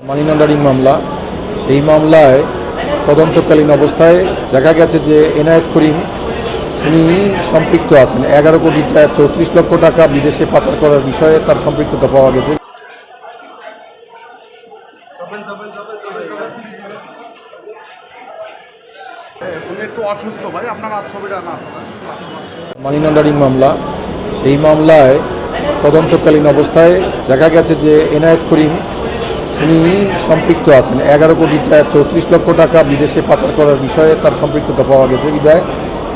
Money laundering মামলা, সেই মামলায় তদন্তকালীন অবস্থায় দেখা গেছে যে এনায়েত করিম উনি সম্পৃক্ত আছেন। 11,34,00,000 টাকা বিদেশে পাচার করার বিষয়ে তার সম্পৃক্ততা পাওয়া গেছে। মানি লন্ডারিং মামলা, সেই মামলায় তদন্তকালীন অবস্থায় দেখা গেছে যে এনায়েত করিম উনি সম্পৃক্ত আছেন। 11,34,00,000 টাকা বিদেশে পাচার করার বিষয়ে তার সম্পৃক্ততা পাওয়া গেছে বিধায়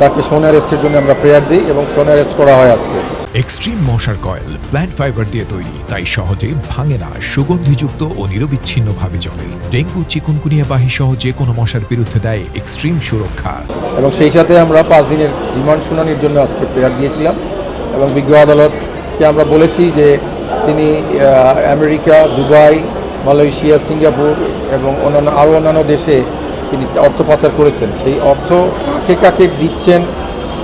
তাকে সোন অ্যারেস্টের জন্য আমরা প্রেয়ার দিই এবং সোন অ্যারেস্ট করা হয় আজকে। এক্সট্রিম মশার কয়েল প্ল্যান্ট ফাইবার দিয়ে তৈরি, তাই সহজে ভাঙে না, সুগন্ধিযুক্ত ও নিরবিচ্ছিন্নভাবে জ্বলে। ডেঙ্গু, চিকুনগুনিয়া বাহি সহ যে কোনো মশার বিরুদ্ধে দেয় এক্সট্রিম সুরক্ষা। এবং সেই সাথে আমরা 5 দিনের রিমান্ড শুনানির জন্য আজকে প্রেয়ার দিয়েছিলাম এবং বিজ্ঞ আদালতকে আমরা বলেছি যে তিনি আমেরিকা, দুবাই, মালয়েশিয়া, সিঙ্গাপুর এবং অন্যান্য দেশে তিনি অর্থ পাচার করেছেন। সেই অর্থ কাকে কাকে দিচ্ছেন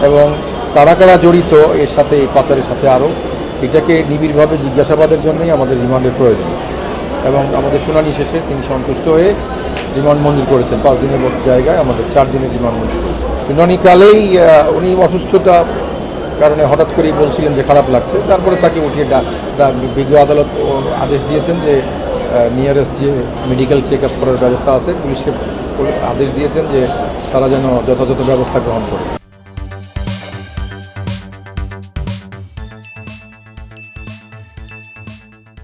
এবং কারা কারা জড়িত এর সাথে, এই পাচারের সাথে আরও, এটাকে নিবিড়ভাবে জিজ্ঞাসাবাদের জন্যই আমাদের রিমান্ডের প্রয়োজন। এবং আমাদের শুনানি শেষে তিনি সন্তুষ্ট হয়ে রিমান্ড মঞ্জুর করেছেন। 5 দিনের জায়গায় আমাদের 4 দিনের রিমান্ড মঞ্জুর করেছেন। শুনানিকালেই উনি অসুস্থতা কারণে হঠাৎ করেই বলছিলেন যে খারাপ লাগছে, তারপরে তাকে উঠিয়ে বিজ্ঞ আদালত আদেশ দিয়েছেন যে নিয়ারেস্ট যে মেডিকেল চেক আপ করার ব্যবস্থা আছে, পুলিশকে আদেশ দিয়েছেন যে তারা যেন যথাযথ ব্যবস্থা গ্রহণ করে।